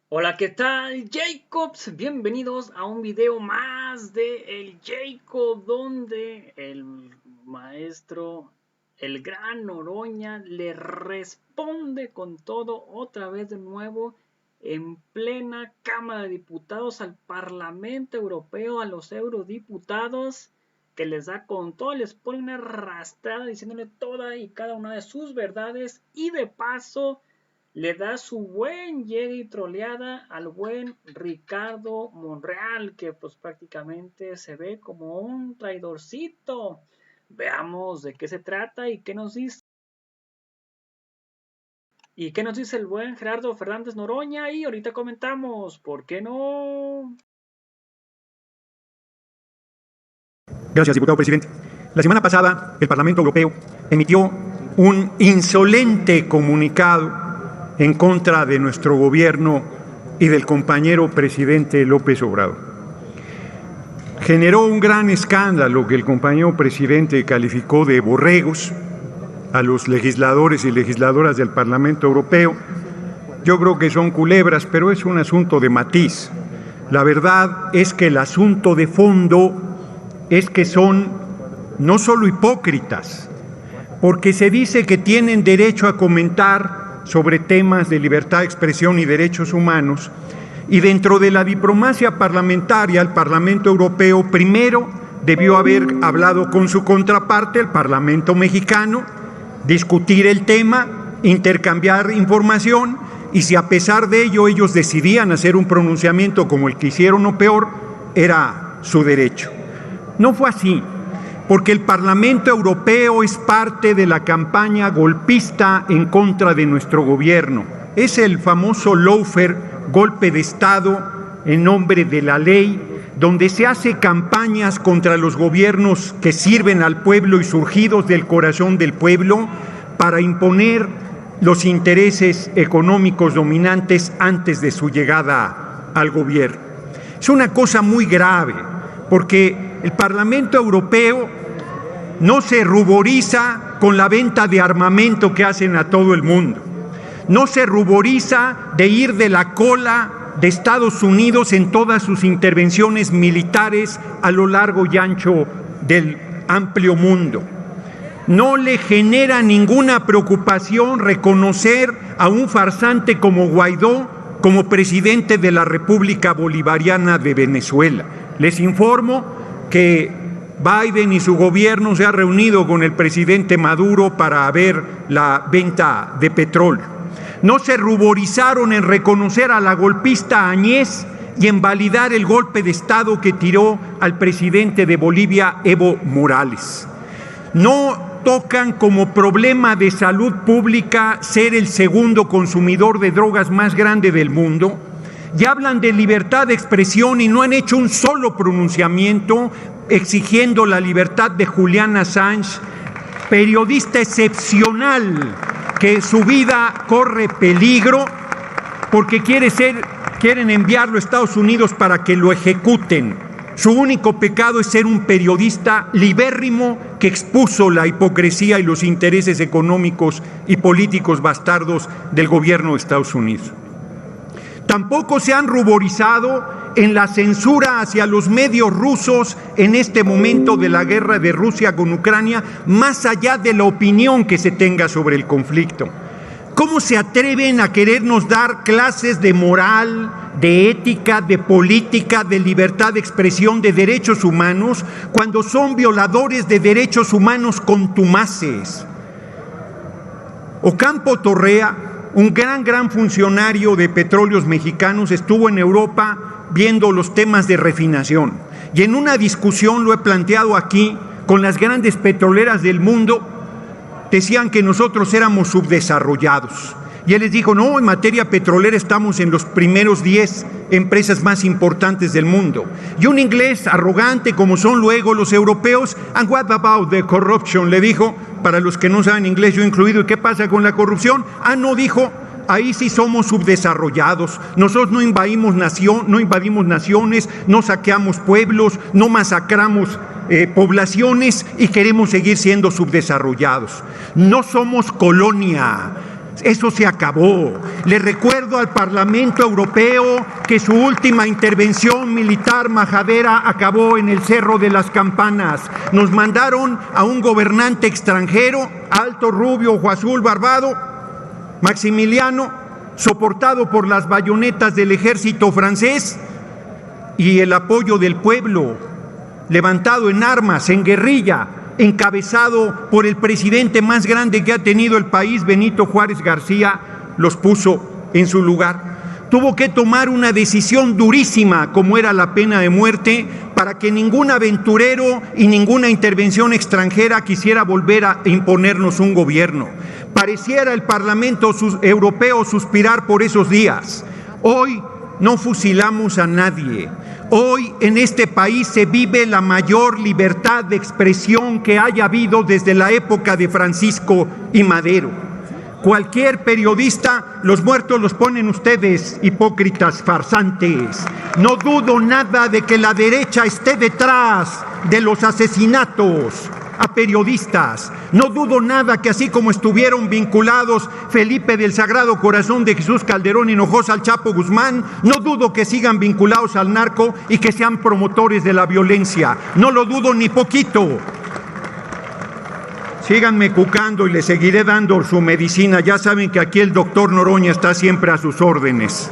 Hola, ¿qué tal, Jacobs? Bienvenidos a un video más de El Jacob, donde el maestro, el gran Noroña, le responde con todo otra vez de nuevo en plena Cámara de Diputados al Parlamento Europeo, a los eurodiputados, que les da con todo, les pone una arrastrada diciéndole toda y cada una de sus verdades y de paso le da su buen llegue y troleada al buen Ricardo Monreal, que pues prácticamente se ve como un traidorcito. Veamos de qué se trata y qué nos dice. ¿Y qué nos dice el buen Gerardo Fernández Noroña? Y ahorita comentamos, ¿por qué no? Gracias, diputado presidente. La semana pasada, el Parlamento Europeo emitió un insolente comunicado en contra de nuestro gobierno y del compañero presidente López Obrador. Generó un gran escándalo que el compañero presidente calificó de borregos a los legisladores y legisladoras del Parlamento Europeo. Yo creo que son culebras, pero es un asunto de matiz. La verdad es que el asunto de fondo es que son no solo hipócritas, porque se dice que tienen derecho a comentar sobre temas de libertad de expresión y derechos humanos, y dentro de la diplomacia parlamentaria, el Parlamento Europeo primero debió haber hablado con su contraparte, el Parlamento mexicano, discutir el tema, intercambiar información, y si a pesar de ello ellos decidían hacer un pronunciamiento como el que hicieron o peor, era su derecho. No fue así, porque el Parlamento Europeo es parte de la campaña golpista en contra de nuestro gobierno. Es el famoso lawfare, golpe de Estado en nombre de la ley, donde se hace campañas contra los gobiernos que sirven al pueblo y surgidos del corazón del pueblo para imponer los intereses económicos dominantes antes de su llegada al gobierno. Es una cosa muy grave, porque el Parlamento Europeo no se ruboriza con la venta de armamento que hacen a todo el mundo. No se ruboriza de ir de la cola de Estados Unidos en todas sus intervenciones militares a lo largo y ancho del amplio mundo. No le genera ninguna preocupación reconocer a un farsante como Guaidó como presidente de la República Bolivariana de Venezuela. Les informo que Biden y su gobierno se ha reunido con el presidente Maduro para ver la venta de petróleo. No se ruborizaron en reconocer a la golpista Áñez y en validar el golpe de Estado que tiró al presidente de Bolivia, Evo Morales. No tocan como problema de salud pública ser el segundo consumidor de drogas más grande del mundo. Y hablan de libertad de expresión y no han hecho un solo pronunciamiento exigiendo la libertad de Julian Assange, periodista excepcional que su vida corre peligro porque quieren enviarlo a Estados Unidos para que lo ejecuten. Su único pecado es ser un periodista libérrimo que expuso la hipocresía y los intereses económicos y políticos bastardos del gobierno de Estados Unidos. Tampoco se han ruborizado en la censura hacia los medios rusos en este momento de la guerra de Rusia con Ucrania, más allá de la opinión que se tenga sobre el conflicto. ¿Cómo se atreven a querernos dar clases de moral, de ética, de política, de libertad de expresión, de derechos humanos, cuando son violadores de derechos humanos contumaces? Ocampo Torrea, un gran funcionario de Petróleos Mexicanos, estuvo en Europa viendo los temas de refinación. Y en una discusión, lo he planteado aquí, con las grandes petroleras del mundo, decían que nosotros éramos subdesarrollados. Y él les dijo, no, en materia petrolera estamos en los primeros 10 empresas más importantes del mundo. Y un inglés arrogante, como son luego los europeos, and what about the corruption, le dijo, para los que no saben inglés, yo incluido, ¿y qué pasa con la corrupción? No, dijo, ahí sí somos subdesarrollados. Nosotros no invadimos naciones, no saqueamos pueblos, no masacramos poblaciones y queremos seguir siendo subdesarrollados. No somos colonia. Eso se acabó. Le recuerdo al Parlamento Europeo que su última intervención militar majadera acabó en el Cerro de las Campanas. Nos mandaron a un gobernante extranjero, alto, rubio, ojo azul, barbado, Maximiliano, soportado por las bayonetas del ejército francés y el apoyo del pueblo, levantado en armas, en guerrilla, encabezado por el presidente más grande que ha tenido el país, Benito Juárez García, los puso en su lugar. Tuvo que tomar una decisión durísima, como era la pena de muerte, para que ningún aventurero y ninguna intervención extranjera quisiera volver a imponernos un gobierno. Pareciera el Parlamento Europeo suspirar por esos días. Hoy no fusilamos a nadie. Hoy en este país se vive la mayor libertad de expresión que haya habido desde la época de Francisco y Madero. Cualquier periodista, los muertos los ponen ustedes, hipócritas farsantes. No dudo nada de que la derecha esté detrás de los asesinatos a periodistas. No dudo nada que así como estuvieron vinculados Felipe del Sagrado Corazón de Jesús Calderón Hinojosa al Chapo Guzmán, no dudo que sigan vinculados al narco y que sean promotores de la violencia. No lo dudo ni poquito. Síganme cucando y les seguiré dando su medicina. Ya saben que aquí el doctor Noroña está siempre a sus órdenes.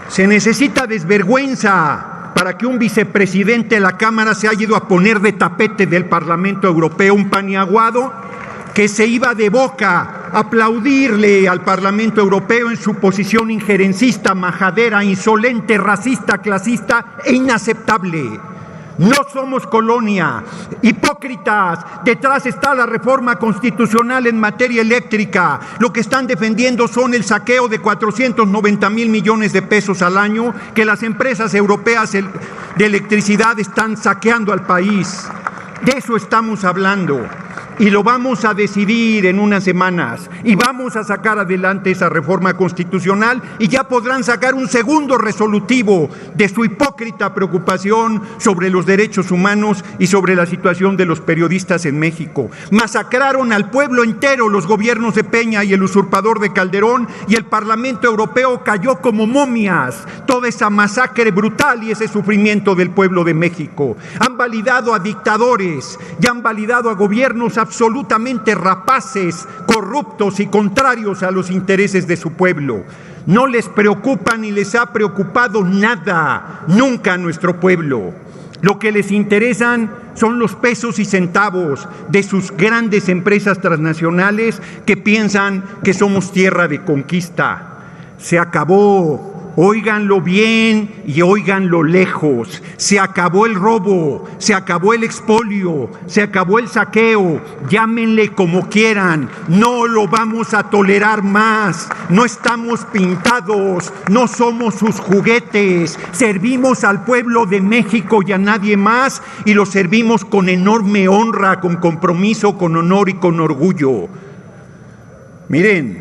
Se necesita desvergüenza para que un vicepresidente de la Cámara se haya ido a poner de tapete del Parlamento Europeo, un paniaguado que se iba de boca a aplaudirle al Parlamento Europeo en su posición injerencista, majadera, insolente, racista, clasista e inaceptable. No somos colonia, hipócritas. Detrás está la reforma constitucional en materia eléctrica. Lo que están defendiendo son el saqueo de 490,000 millones de pesos al año que las empresas europeas de electricidad están saqueando al país. De eso estamos hablando. Y lo vamos a decidir en unas semanas y vamos a sacar adelante esa reforma constitucional y ya podrán sacar un segundo resolutivo de su hipócrita preocupación sobre los derechos humanos y sobre la situación de los periodistas en México. Masacraron al pueblo entero los gobiernos de Peña y el usurpador de Calderón y el Parlamento Europeo cayó como momias. Toda esa masacre brutal y ese sufrimiento del pueblo de México. Han validado a dictadores y han validado a gobiernos absolutamente rapaces, corruptos y contrarios a los intereses de su pueblo. No les preocupa ni les ha preocupado nada, nunca a nuestro pueblo. Lo que les interesan son los pesos y centavos de sus grandes empresas transnacionales que piensan que somos tierra de conquista. Se acabó. Óiganlo bien y óiganlo lejos. Se acabó el robo, se acabó el expolio, se acabó el saqueo. Llámenle como quieran. No lo vamos a tolerar más. No estamos pintados, no somos sus juguetes. Servimos al pueblo de México y a nadie más y lo servimos con enorme honra, con compromiso, con honor y con orgullo. Miren,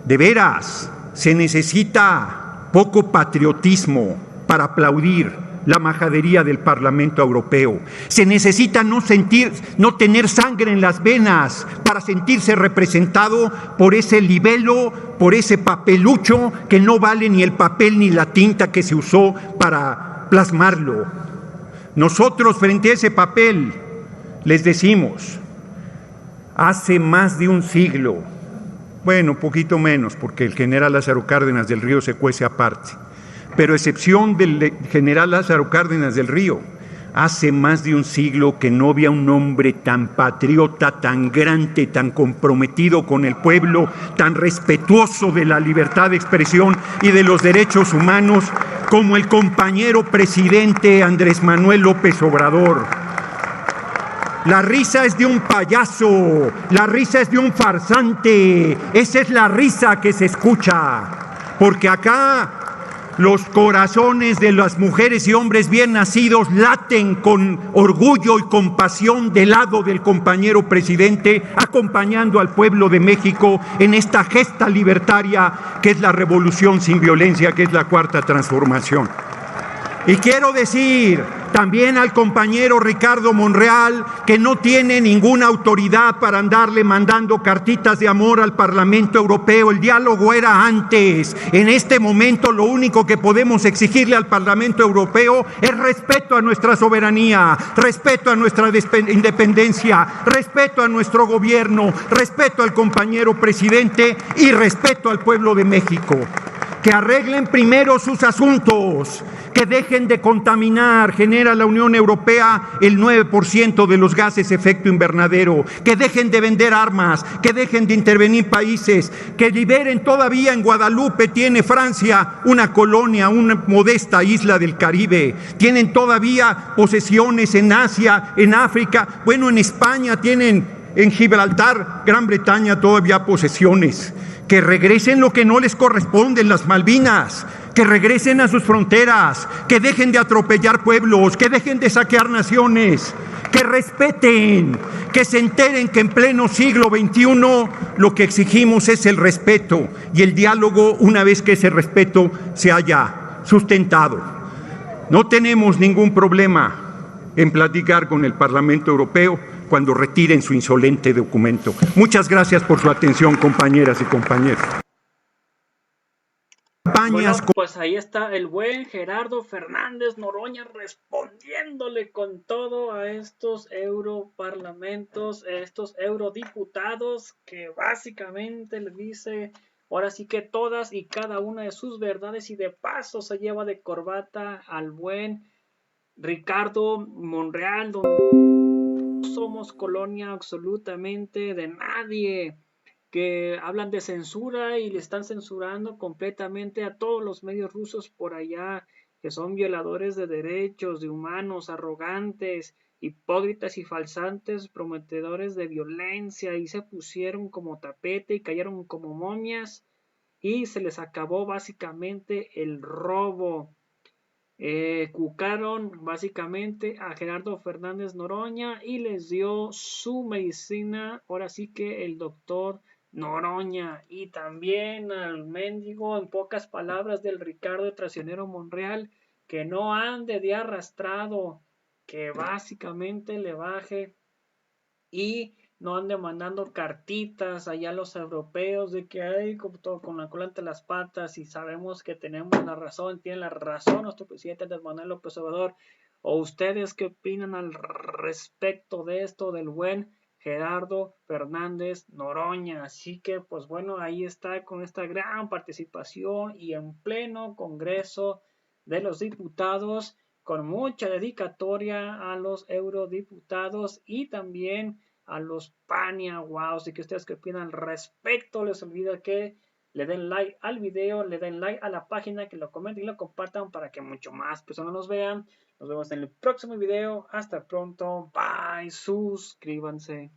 de veras, se necesita poco patriotismo para aplaudir la majadería del Parlamento Europeo. Se necesita no tener sangre en las venas para sentirse representado por ese libelo, por ese papelucho que no vale ni el papel ni la tinta que se usó para plasmarlo. Nosotros frente a ese papel les decimos, hace más de un siglo, bueno, poquito menos, porque el general Lázaro Cárdenas del Río se cuece aparte. Pero a excepción del general Lázaro Cárdenas del Río, hace más de un siglo que no había un hombre tan patriota, tan grande, tan comprometido con el pueblo, tan respetuoso de la libertad de expresión y de los derechos humanos como el compañero presidente Andrés Manuel López Obrador. La risa es de un payaso, la risa es de un farsante, esa es la risa que se escucha, porque acá los corazones de las mujeres y hombres bien nacidos laten con orgullo y compasión del lado del compañero presidente, acompañando al pueblo de México en esta gesta libertaria que es la revolución sin violencia, que es la cuarta transformación. Y quiero decir también al compañero Ricardo Monreal que no tiene ninguna autoridad para andarle mandando cartitas de amor al Parlamento Europeo. El diálogo era antes. En este momento lo único que podemos exigirle al Parlamento Europeo es respeto a nuestra soberanía, respeto a nuestra independencia, respeto a nuestro gobierno, respeto al compañero presidente y respeto al pueblo de México. Que arreglen primero sus asuntos, que dejen de contaminar. Genera la Unión Europea el 9% de los gases efecto invernadero, que dejen de vender armas, que dejen de intervenir países, que liberen. Todavía en Guadalupe tiene Francia una colonia, una modesta isla del Caribe, tienen todavía posesiones en Asia, en África, bueno, en España tienen, en Gibraltar, Gran Bretaña todavía posesiones. Que regresen lo que no les corresponde en las Malvinas, que regresen a sus fronteras, que dejen de atropellar pueblos, que dejen de saquear naciones, que respeten, que se enteren que en pleno siglo XXI lo que exigimos es el respeto y el diálogo una vez que ese respeto se haya sustentado. No tenemos ningún problema en platicar con el Parlamento Europeo cuando retiren su insolente documento. Muchas gracias por su atención, compañeras y compañeros. Bueno, pues ahí está el buen Gerardo Fernández Noroña respondiéndole con todo a estos europarlamentos, estos eurodiputados, que básicamente le dice ahora sí que todas y cada una de sus verdades, y de paso se lleva de corbata al buen Ricardo Monreal, donde no somos colonia absolutamente de nadie, que hablan de censura y le están censurando completamente a todos los medios rusos por allá, que son violadores de derechos de humanos, arrogantes, hipócritas y falsantes, prometedores de violencia, y se pusieron como tapete y cayeron como momias y se les acabó básicamente el robo. Cucaron básicamente a Gerardo Fernández Noroña y les dio su medicina, ahora sí que el doctor Noroña, y también al mendigo, en pocas palabras, del Ricardo Traicionero Monreal, que no ande de arrastrado, que básicamente le baje y no ande mandando cartitas allá a los europeos de que hay con la cola entre las patas, y sabemos que tenemos la razón, tiene la razón nuestro presidente Andrés Manuel López Obrador. ¿O ustedes qué opinan al respecto de esto del buen Gerardo Fernández Noroña? Así que pues bueno, ahí está con esta gran participación y en pleno Congreso de los Diputados, con mucha dedicatoria a los eurodiputados y también a los paniaguaos. ¿Y que ustedes qué opinan al respecto? Les olvida que le den like al video, le den like a la página, que lo comenten y lo compartan para que mucho más personas nos vean. Nos vemos en el próximo video. Hasta pronto. Bye. Suscríbanse.